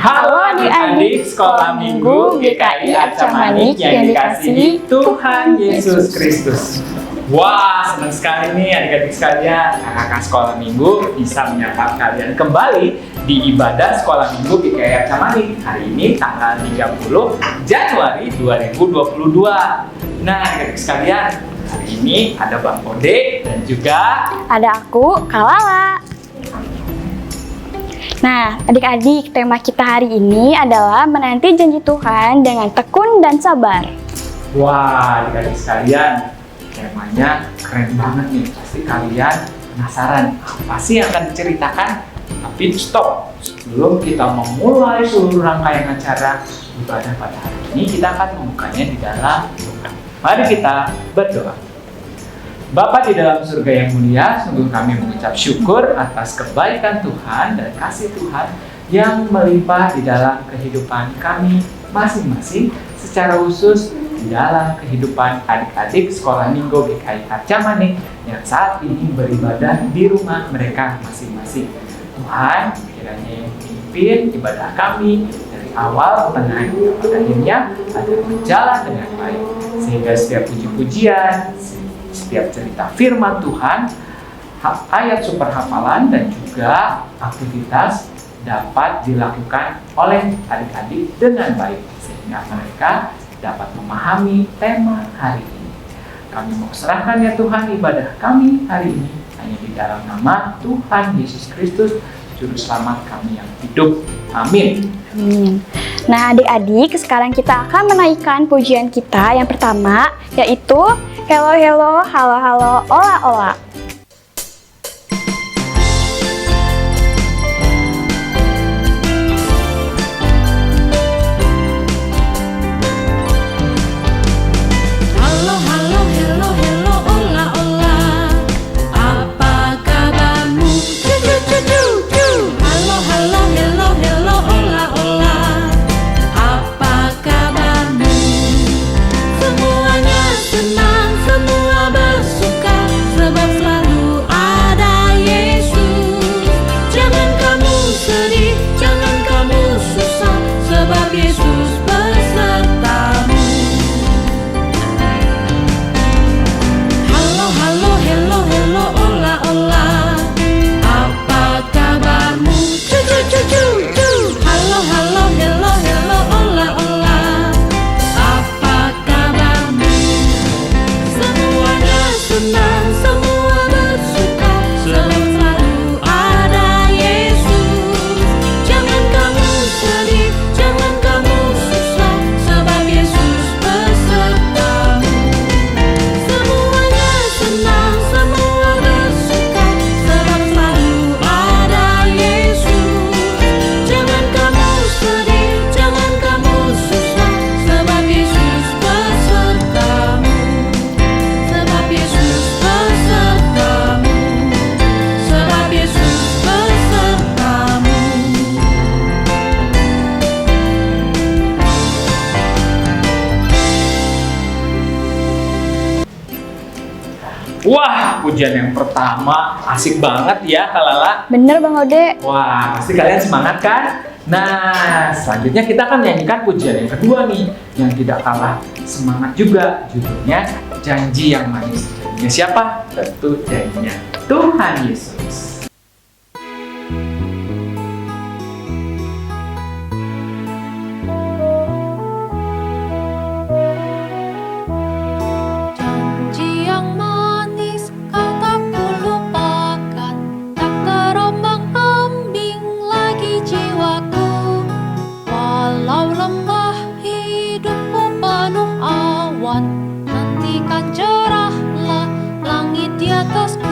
Halo adik-adik sekolah minggu GKI Arca Manik yang dikasihi Tuhan Yesus Kristus. Wah, senang sekali nih adik-adik sekalian, kakak sekolah minggu bisa menyapa kalian kembali di ibadah sekolah minggu GKI Arca Manik. Hari ini tanggal 30 Januari 2022. Nah adik-adik sekalian, hari ini ada Bang Ode dan juga ada aku, Kak Lala. Nah, adik-adik, tema kita hari ini adalah menanti janji Tuhan dengan tekun dan sabar. Wah, adik-adik sekalian, temanya keren banget nih. Pasti kalian penasaran apa sih yang akan diceritakan? Tapi stop, sebelum kita memulai seluruh rangkaian acara ibadah pada hari ini, kita akan membukanya di dalam doa. Mari kita berdoa. Bapa di dalam surga yang mulia, sungguh kami mengucap syukur atas kebaikan Tuhan dan kasih Tuhan yang melimpah di dalam kehidupan kami masing-masing, secara khusus di dalam kehidupan adik-adik sekolah minggu GKI Arca Manik yang saat ini beribadah di rumah mereka masing-masing. Tuhan, kiranya pimpin ibadah kami dari awal, tengah, dan akhirnya agar berjalan dengan baik, sehingga setiap puji-pujian, setiap cerita firman Tuhan, ayat super hafalan dan juga aktivitas dapat dilakukan oleh adik-adik dengan baik sehingga mereka dapat memahami tema hari ini. Kami mau serahkan ya Tuhan ibadah kami hari ini hanya di dalam nama Tuhan Yesus Kristus, Juru Selamat kami yang hidup. Amin. Amin. Nah adik-adik, sekarang kita akan menaikkan pujian kita yang pertama, yaitu Hello Hello, Halo Halo, Ola Ola. Wah, pujian yang pertama asik banget ya Kak Lala. Bener Bang Ode. Wah, pasti kalian semangat kan? Nah, selanjutnya kita akan menyanyikan pujian yang kedua nih, yang tidak kalah semangat juga. Judulnya Janji yang Manis. Janjinya siapa? Tentu janjinya Tuhan Yesus. Nantikan cerahlah langit di atasku.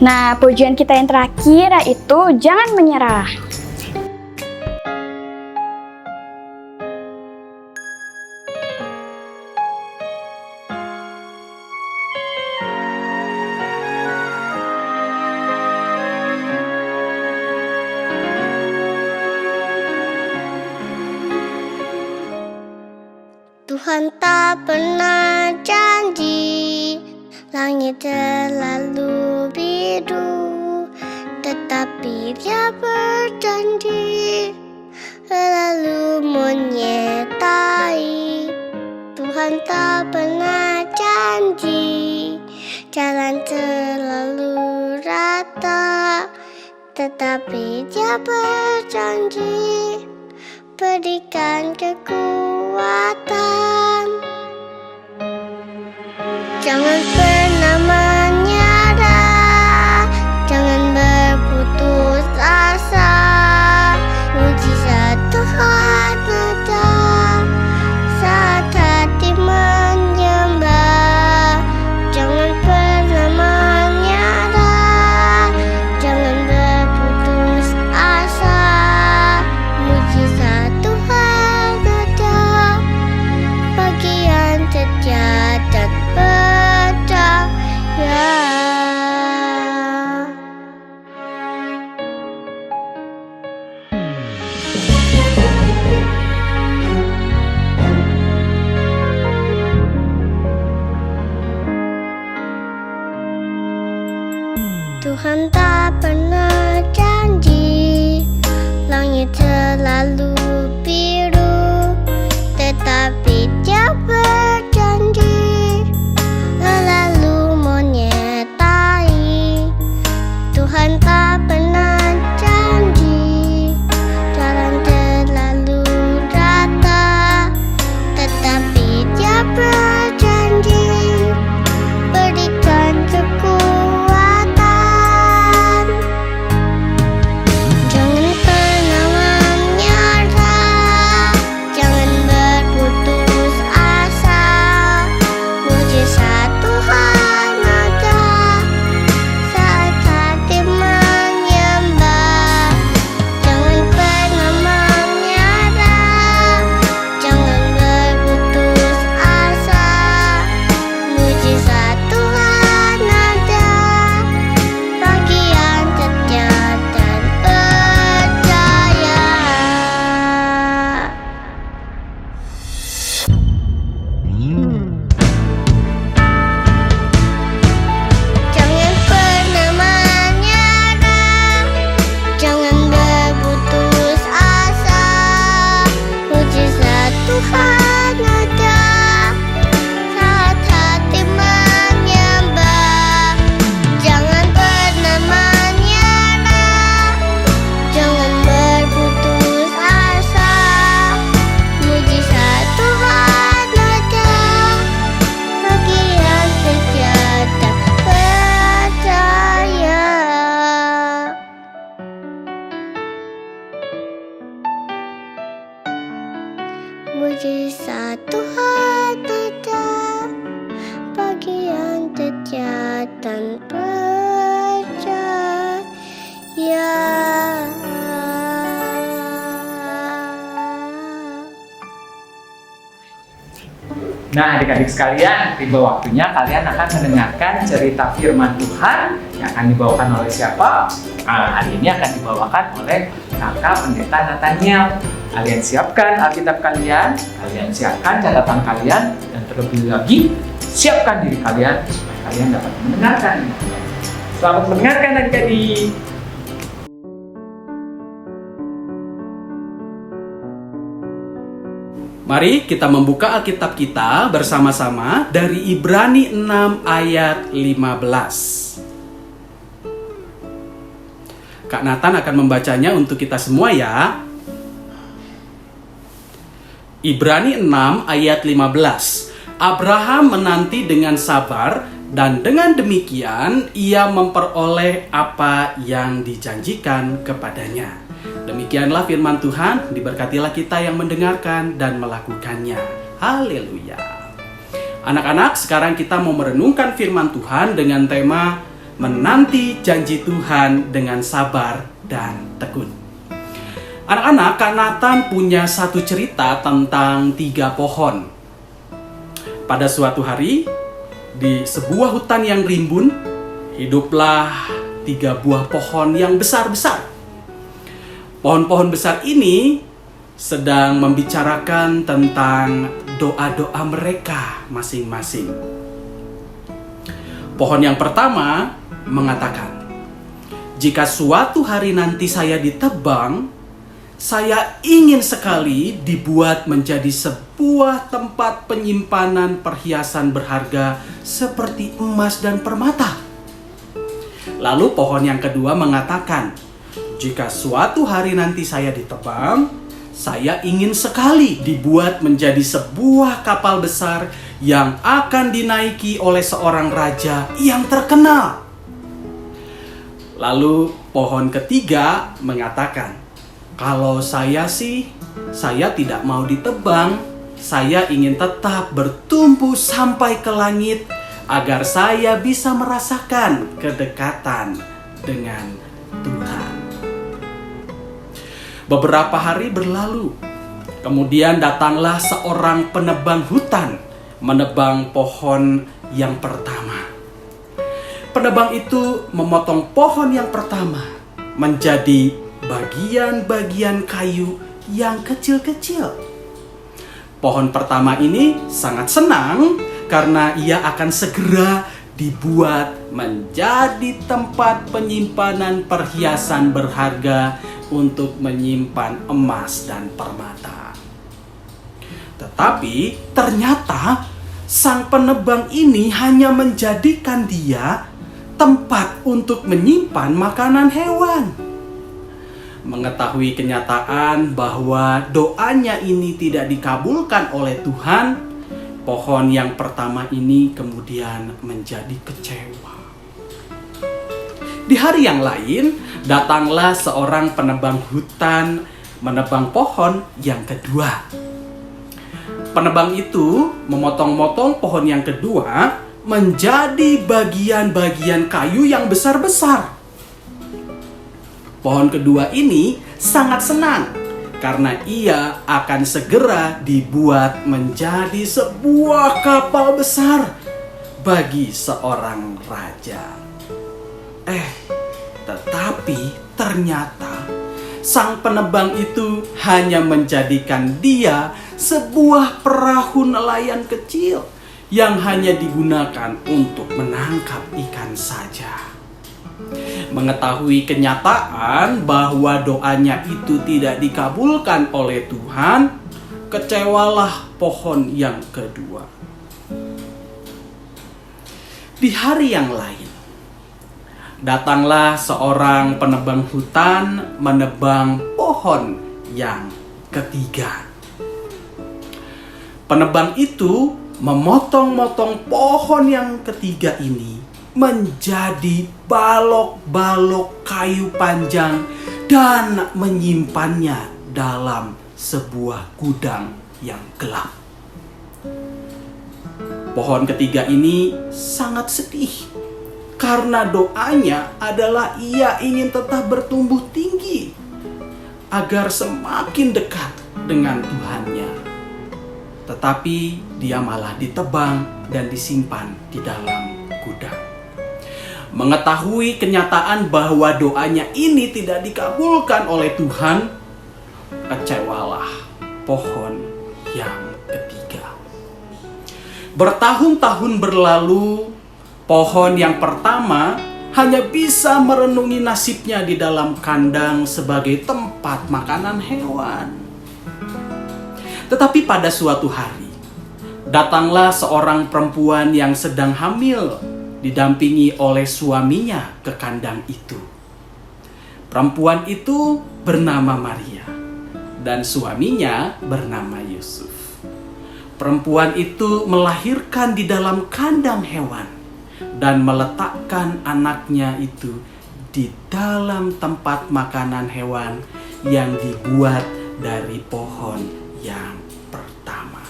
Nah, pujian kita yang terakhir yaitu jangan menyerah. Tuhan tak pernah janji langit selalu biru, tetapi Dia berjanji selalu menyertai. Tuhan tak pernah janji jalan selalu rata, tetapi Dia berjanji berikan kekuatan. Jangan pernah menyerah, jangan berputus asa. Mujizat Tuhan ada saat hati menyembah. Jangan pernah menyerah, jangan berputus asa. Mujizat Tuhan ada bagi yang setia dan percaya. Tuhan tak pernah janji langit selalu biru, tetapi Dia berjanji selalu menyertai. Tuhan tak pernah janji jalan selalu rata, tetapi Dia berjanji berikan kekuatan. Jangan pernah menyerah, jangan berputus asa. Mujizat Tuhan ada saat hati menyembah. Jangan pernah menyerah, jangan berputus asa. Mujizat Tuhan ada bagi yang setia dan percaya. Jangan pernah menyerah, jangan berputus asa. Mujizat Tuhan ada saat hati menyembah. Jangan pernah menyerah, jangan berputus asa. Mujizat Tuhan ada bagi yang setia dan percaya. Mujizat Tuhan ada bagi yang setia dan percaya. Nah, adik-adik sekalian, tiba waktunya kalian akan mendengarkan cerita firman Tuhan yang akan dibawakan oleh siapa? Nah, hari ini akan dibawakan oleh Kakak Pendeta Nathaniel. Kalian siapkan Alkitab kalian siapkan catatan kalian, dan terlebih lagi siapkan diri kalian supaya kalian dapat mendengarkan. Selamat mendengarkan adik-adik. Mari kita membuka Alkitab kita bersama-sama dari Ibrani 6 ayat 15. Kak Nathan akan membacanya untuk kita semua ya. Ibrani 6 ayat 15. Abraham menanti dengan sabar, dan dengan demikian ia memperoleh apa yang dijanjikan kepadanya. Demikianlah firman Tuhan, diberkatilah kita yang mendengarkan dan melakukannya. Haleluya. Anak-anak, sekarang kita mau merenungkan firman Tuhan dengan tema menanti janji Tuhan dengan sabar dan tekun. Anak-anak, Kak Nathan punya satu cerita tentang 3 pohon. Pada suatu hari, di sebuah hutan yang rimbun, hiduplah 3 buah pohon yang besar-besar. Pohon-pohon besar ini sedang membicarakan tentang doa-doa mereka masing-masing. Pohon yang pertama mengatakan, "Jika suatu hari nanti saya ditebang, saya ingin sekali dibuat menjadi sebuah tempat penyimpanan perhiasan berharga seperti emas dan permata." Lalu pohon yang kedua mengatakan, "Jika suatu hari nanti saya ditebang, saya ingin sekali dibuat menjadi sebuah kapal besar yang akan dinaiki oleh seorang raja yang terkenal." Lalu pohon ketiga mengatakan, "Kalau saya tidak mau ditebang. Saya ingin tetap bertumbuh sampai ke langit agar saya bisa merasakan kedekatan dengan Tuhan." Beberapa hari berlalu. Kemudian datanglah seorang penebang hutan menebang pohon yang pertama. Penebang itu memotong pohon yang pertama menjadi bagian-bagian kayu yang kecil-kecil. Pohon pertama ini sangat senang karena ia akan segera dibuat menjadi tempat penyimpanan perhiasan berharga untuk menyimpan emas dan permata. Tetapi ternyata sang penebang ini hanya menjadikan dia tempat untuk menyimpan makanan hewan. Mengetahui kenyataan bahwa doanya ini tidak dikabulkan oleh Tuhan, pohon yang pertama ini kemudian menjadi kecewa. Di hari yang lain, datanglah seorang penebang hutan menebang pohon yang kedua. Penebang itu memotong-motong pohon yang kedua menjadi bagian-bagian kayu yang besar-besar. Pohon kedua ini sangat senang karena ia akan segera dibuat menjadi sebuah kapal besar bagi seorang raja. Tetapi ternyata sang penebang itu hanya menjadikan dia sebuah perahu nelayan kecil yang hanya digunakan untuk menangkap ikan saja. Mengetahui kenyataan bahwa doanya itu tidak dikabulkan oleh Tuhan, kecewalah pohon yang kedua. Di hari yang lain, datanglah seorang penebang hutan menebang pohon yang ketiga. Penebang itu memotong-motong pohon yang ketiga ini menjadi balok-balok kayu panjang dan menyimpannya dalam sebuah gudang yang gelap. Pohon ketiga ini sangat sedih karena doanya adalah ia ingin tetap bertumbuh tinggi agar semakin dekat dengan Tuhannya. Tetapi dia malah ditebang dan disimpan di dalam gudang. Mengetahui kenyataan bahwa doanya ini tidak dikabulkan oleh Tuhan, kecewalah pohon yang ketiga. Bertahun-tahun berlalu, pohon yang pertama hanya bisa merenungi nasibnya di dalam kandang sebagai tempat makanan hewan. Tetapi pada suatu hari, datanglah seorang perempuan yang sedang hamil, didampingi oleh suaminya ke kandang itu. Perempuan itu bernama Maria dan suaminya bernama Yusuf. Perempuan itu melahirkan di dalam kandang hewan dan meletakkan anaknya itu di dalam tempat makanan hewan yang dibuat dari pohon yang pertama.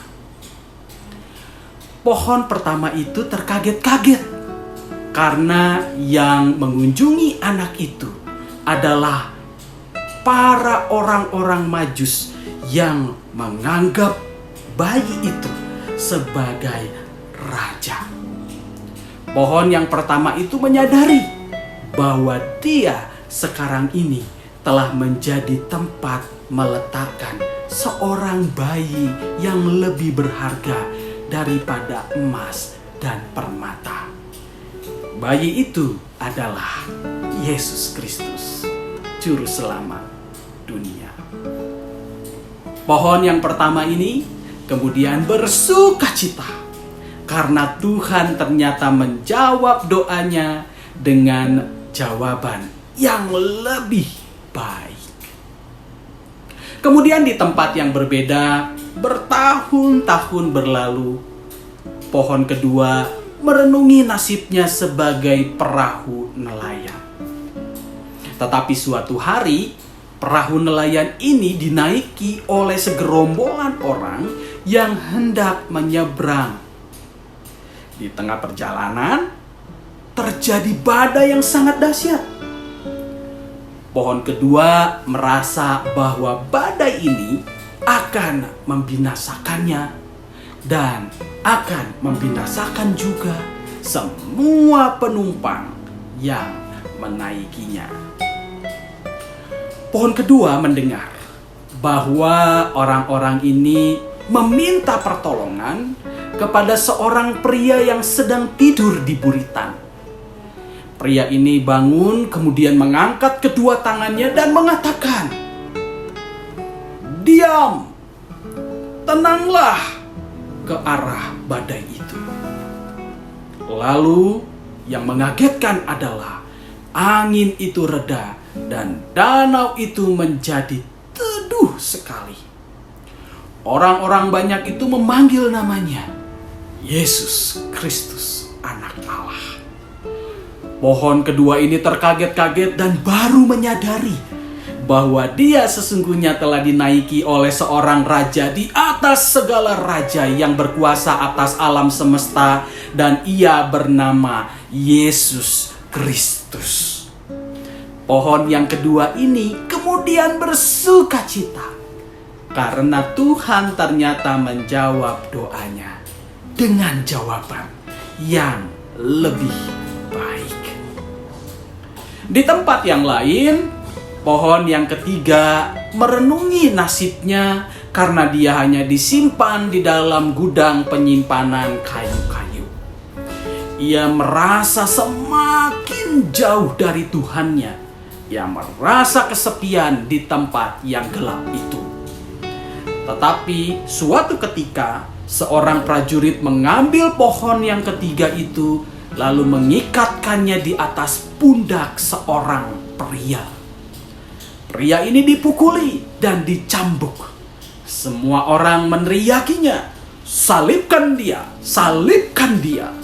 Pohon pertama itu terkaget-kaget karena yang mengunjungi anak itu adalah para orang-orang Majus yang menganggap bayi itu sebagai raja. Pohon yang pertama itu menyadari bahwa dia sekarang ini telah menjadi tempat meletakkan seorang bayi yang lebih berharga daripada emas dan permata. Bayi itu adalah Yesus Kristus, Juru Selamat dunia. Pohon yang pertama ini kemudian bersukacita karena Tuhan ternyata menjawab doanya dengan jawaban yang lebih baik. Kemudian di tempat yang berbeda, bertahun-tahun berlalu, pohon kedua merenungi nasibnya sebagai perahu nelayan. Tetapi suatu hari, perahu nelayan ini dinaiki oleh segerombolan orang yang hendak menyeberang. Di tengah perjalanan, terjadi badai yang sangat dahsyat. Pohon kedua merasa bahwa badai ini akan membinasakannya dan akan membinasakan juga semua penumpang yang menaikinya. Pohon kedua mendengar bahwa orang-orang ini meminta pertolongan kepada seorang pria yang sedang tidur di buritan. Pria ini bangun, kemudian mengangkat kedua tangannya dan mengatakan, "Diam, tenanglah," ke arah badai itu. Lalu yang mengagetkan adalah angin itu reda dan danau itu menjadi teduh sekali. Orang-orang banyak itu memanggil namanya Yesus Kristus, Anak Allah. Pohon kedua ini terkaget-kaget dan baru menyadari bahwa dia sesungguhnya telah dinaiki oleh seorang raja di atas segala raja yang berkuasa atas alam semesta, dan ia bernama Yesus Kristus. Pohon yang kedua ini kemudian bersukacita karena Tuhan ternyata menjawab doanya dengan jawaban yang lebih baik. Di tempat yang lain, pohon yang ketiga merenungi nasibnya karena dia hanya disimpan di dalam gudang penyimpanan kayu-kayu. Ia merasa semakin jauh dari Tuhannya. Ia merasa kesepian di tempat yang gelap itu. Tetapi suatu ketika seorang prajurit mengambil pohon yang ketiga itu lalu mengikatkannya di atas pundak seorang pria. Pria ini dipukuli dan dicambuk. Semua orang meneriakinya, "Salibkan dia, salibkan dia."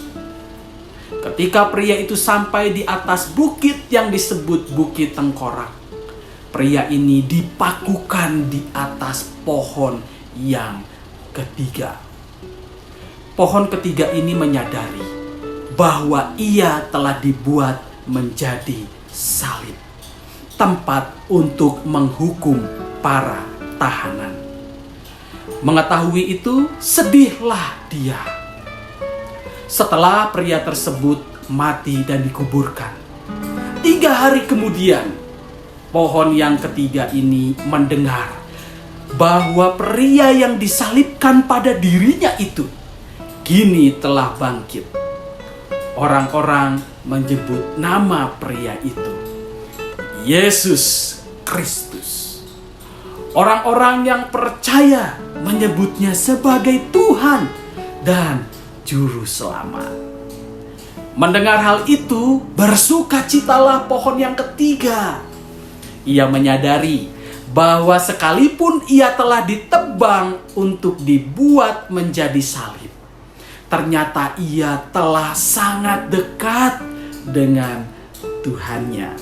Ketika pria itu sampai di atas bukit yang disebut Bukit Tengkorak, pria ini dipakukan di atas pohon yang ketiga. Pohon ketiga ini menyadari bahwa ia telah dibuat menjadi salib, tempat untuk menghukum para tahanan. Mengetahui itu, sedihlah dia. Setelah pria tersebut mati dan dikuburkan, 3 hari kemudian, pohon yang ketiga ini mendengar bahwa pria yang disalibkan pada dirinya itu kini telah bangkit. Orang-orang menyebut nama pria itu Yesus Kristus. Orang-orang yang percaya menyebutnya sebagai Tuhan dan Juru Selamat. Mendengar hal itu, bersukacitalah pohon yang ketiga. Ia menyadari bahwa sekalipun ia telah ditebang untuk dibuat menjadi salib, ternyata ia telah sangat dekat dengan Tuhannya.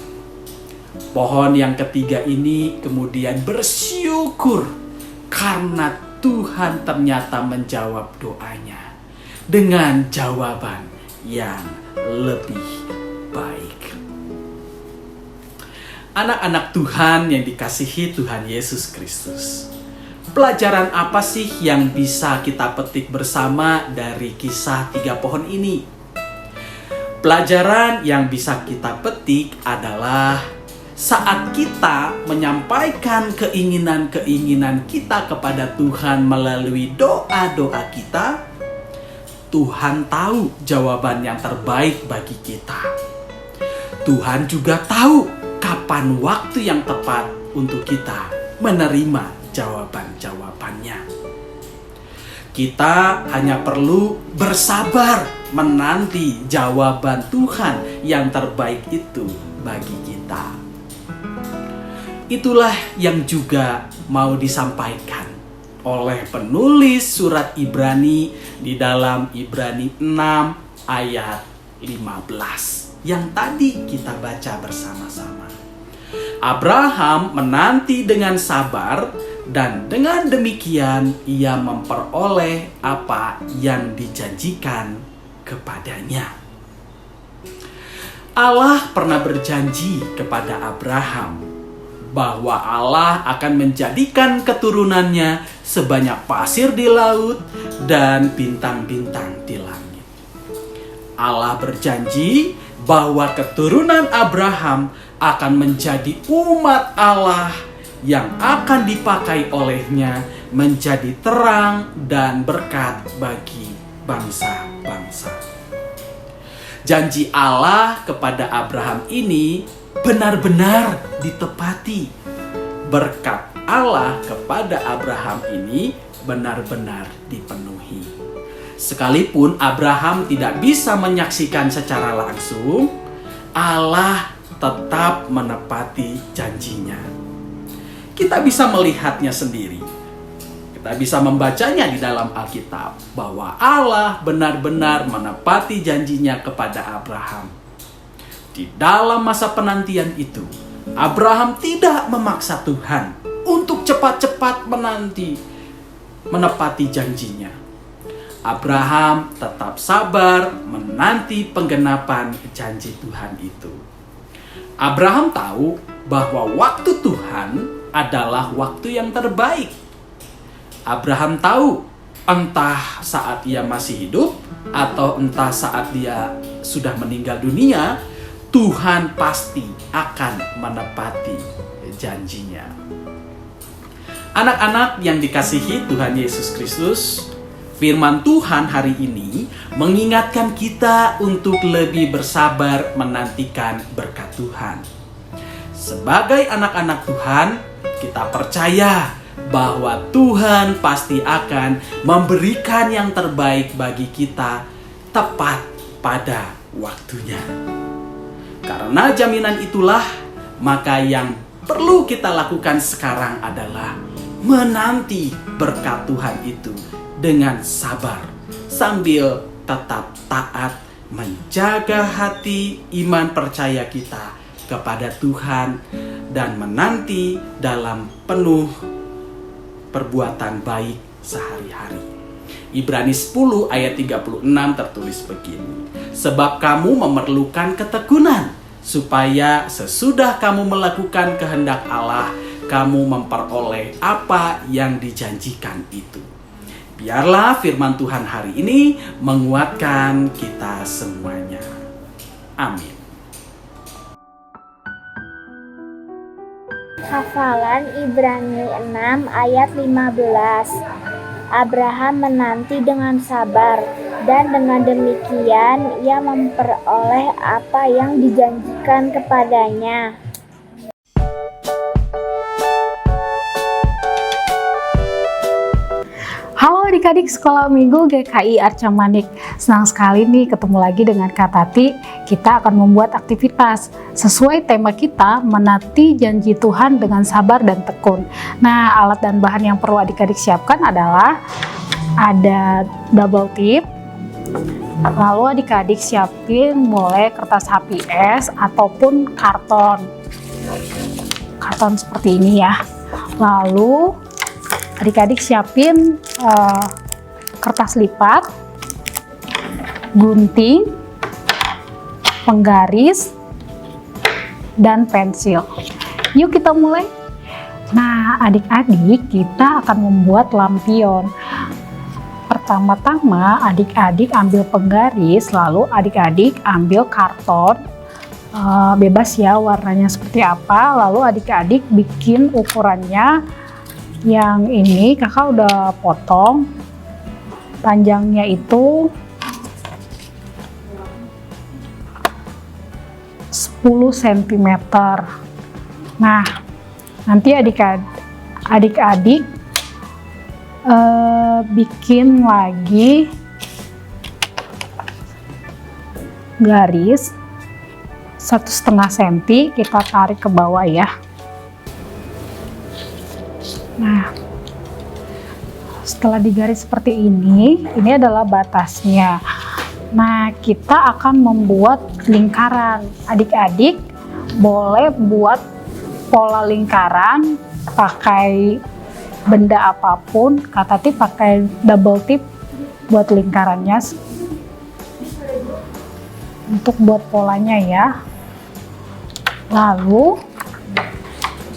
Pohon yang ketiga ini kemudian bersyukur karena Tuhan ternyata menjawab doanya dengan jawaban yang lebih baik. Anak-anak Tuhan yang dikasihi Tuhan Yesus Kristus, pelajaran apa sih yang bisa kita petik bersama dari kisah 3 pohon ini? Pelajaran yang bisa kita petik adalah saat kita menyampaikan keinginan-keinginan kita kepada Tuhan melalui doa-doa kita, Tuhan tahu jawaban yang terbaik bagi kita. Tuhan juga tahu kapan waktu yang tepat untuk kita menerima jawaban-jawabannya. Kita hanya perlu bersabar menanti jawaban Tuhan yang terbaik itu bagi kita. Itulah yang juga mau disampaikan oleh penulis surat Ibrani di dalam Ibrani 6 ayat 15 yang tadi kita baca bersama-sama. Abraham menanti dengan sabar, dan dengan demikian ia memperoleh apa yang dijanjikan kepadanya. Allah pernah berjanji kepada Abraham bahwa Allah akan menjadikan keturunannya sebanyak pasir di laut dan bintang-bintang di langit. Allah berjanji bahwa keturunan Abraham akan menjadi umat Allah yang akan dipakai olehnya menjadi terang dan berkat bagi bangsa-bangsa. Janji Allah kepada Abraham ini benar-benar ditepati. Berkat Allah kepada Abraham ini benar-benar dipenuhi. Sekalipun Abraham tidak bisa menyaksikan secara langsung, Allah tetap menepati janjinya. Kita bisa melihatnya sendiri. Kita bisa membacanya di dalam Alkitab bahwa Allah benar-benar menepati janjinya kepada Abraham. Di dalam masa penantian itu, Abraham tidak memaksa Tuhan untuk cepat-cepat menepati janjinya. Abraham tetap sabar menanti penggenapan janji Tuhan itu. Abraham tahu bahwa waktu Tuhan adalah waktu yang terbaik. Abraham tahu entah saat ia masih hidup atau entah saat dia sudah meninggal dunia, Tuhan pasti akan menepati janjinya. Anak-anak yang dikasihi Tuhan Yesus Kristus, firman Tuhan hari ini mengingatkan kita untuk lebih bersabar menantikan berkat Tuhan. Sebagai anak-anak Tuhan, kita percaya bahwa Tuhan pasti akan memberikan yang terbaik bagi kita tepat pada waktunya. Karena jaminan itulah, maka yang perlu kita lakukan sekarang adalah menanti berkat Tuhan itu dengan sabar, sambil tetap taat menjaga hati iman percaya kita kepada Tuhan dan menanti dalam penuh perbuatan baik sehari-hari. Ibrani 10 ayat 36 tertulis begini. Sebab kamu memerlukan ketekunan, supaya sesudah kamu melakukan kehendak Allah, kamu memperoleh apa yang dijanjikan itu. Biarlah firman Tuhan hari ini menguatkan kita semuanya. Amin. Hafalan Ibrani 6 ayat 15. Abraham menanti dengan sabar, dan dengan demikian ia memperoleh apa yang dijanjikan kepadanya. Halo adik-adik Sekolah Minggu GKI Arca Manik. Senang sekali nih ketemu lagi dengan Kak Tati. Kita akan membuat aktivitas sesuai tema kita, menanti janji Tuhan dengan sabar dan tekun. Nah, alat dan bahan yang perlu adik-adik siapkan adalah ada double tip. Lalu adik-adik siapin mulai kertas HPS ataupun karton seperti ini ya. Lalu adik-adik siapin kertas lipat, gunting, penggaris, dan pensil. Yuk kita mulai. Nah, adik-adik, kita akan membuat lampion. Pertama-tama adik-adik ambil penggaris, lalu adik-adik ambil karton, bebas ya warnanya seperti apa, lalu adik-adik bikin ukurannya. Yang ini kakak udah potong, panjangnya itu 10 cm. Nah, nanti adik-adik bikin lagi garis 1,5 cm, kita tarik ke bawah ya. Nah, setelah digaris seperti ini adalah batasnya. Nah, kita akan membuat lingkaran. Adik-adik boleh buat pola lingkaran pakai benda apapun. Kak Tati pakai double tip buat lingkarannya untuk buat polanya ya. Lalu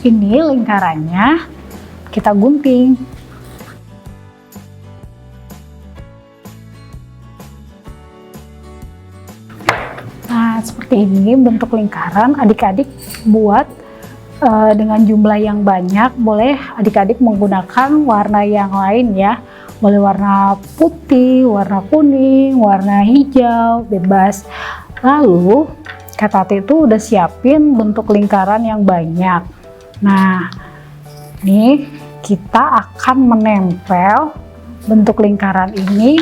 ini lingkarannya kita gunting. Nah, seperti ini bentuk lingkaran. Adik-adik buat dengan jumlah yang banyak. Boleh adik-adik menggunakan warna yang lain ya. Boleh warna putih, warna kuning, warna hijau, bebas. Lalu Kak Tati itu udah siapin bentuk lingkaran yang banyak. Nah, nih kita akan menempel bentuk lingkaran ini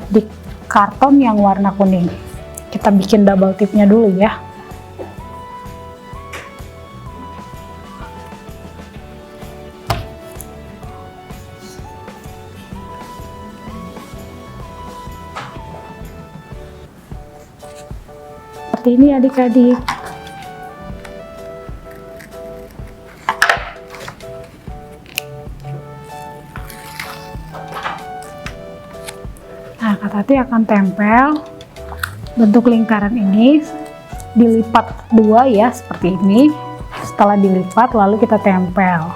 di karton yang warna kuning. Kita bikin double tipnya dulu ya. Seperti ini adik-adik. Nah, Kak Tati akan tempel bentuk lingkaran ini, dilipat dua ya, seperti ini. Setelah dilipat, lalu kita tempel.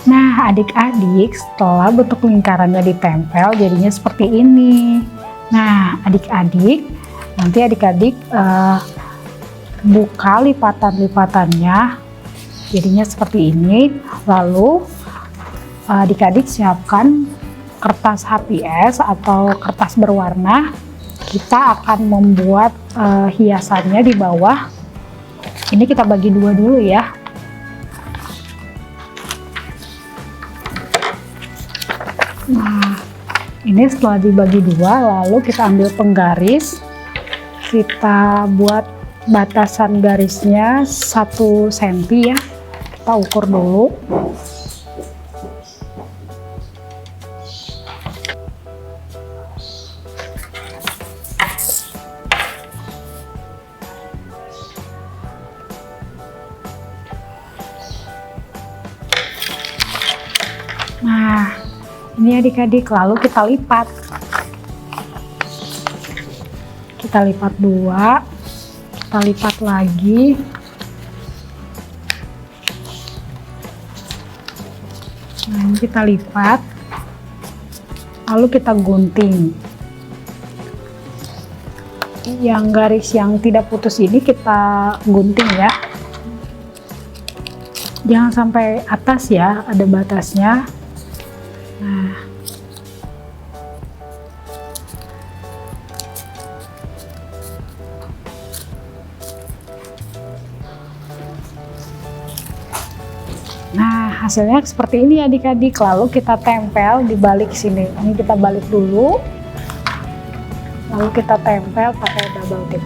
Nah, adik-adik, setelah bentuk lingkarannya ditempel, jadinya seperti ini. Nah, adik-adik, nanti adik-adik buka lipatan-lipatannya, jadinya seperti ini. Lalu, adik-adik siapkan kertas HPS atau kertas berwarna. Kita akan membuat hiasannya di bawah. Ini kita bagi dua dulu ya. Nah, ini setelah dibagi dua, lalu kita ambil penggaris, kita buat batasan garisnya 1 cm ya, kita ukur dulu. Nah, ini adik-adik, lalu kita lipat. Kita lipat dua, kita lipat lagi. Nah, ini kita lipat, lalu kita gunting. Yang garis yang tidak putus ini kita gunting ya. Jangan sampai atas ya, ada batasnya. Nah, hasilnya seperti ini adik-adik. Lalu kita tempel di balik sini. Ini kita balik dulu. Lalu kita tempel pakai double tip.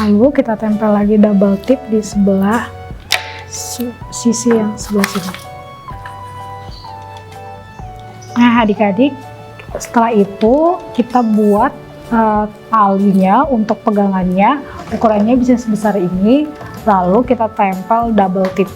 Lalu kita tempel lagi double tip di sebelah sisi yang sebelah sini. Nah adik-adik, setelah itu kita buat talinya untuk pegangannya, ukurannya bisa sebesar ini, lalu kita tempel double tip.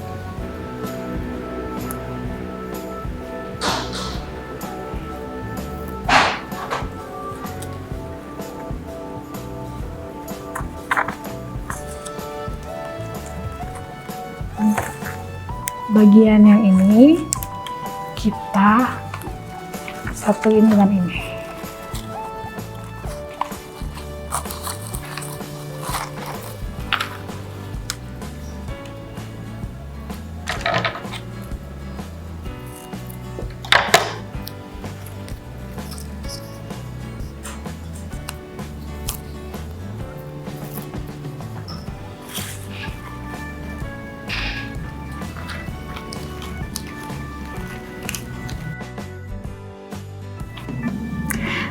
Bagian yang ini kita satuin dengan ini.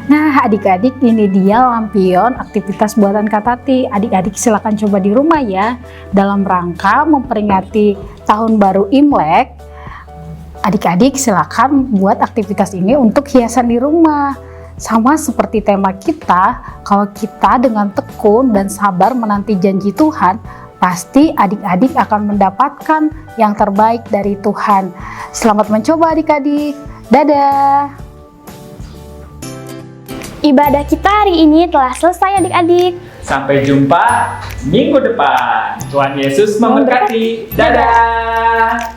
Nah adik-adik, ini dia lampion aktivitas buatan Kak Tati. Adik-adik silakan coba di rumah ya. Dalam rangka memperingati tahun baru Imlek, adik-adik silakan buat aktivitas ini untuk hiasan di rumah. Sama seperti tema kita, kalau kita dengan tekun dan sabar menanti janji Tuhan, pasti adik-adik akan mendapatkan yang terbaik dari Tuhan. Selamat mencoba adik-adik. Dadah! Ibadah kita hari ini telah selesai adik-adik. Sampai jumpa minggu depan. Tuhan Yesus memberkati. Dadah!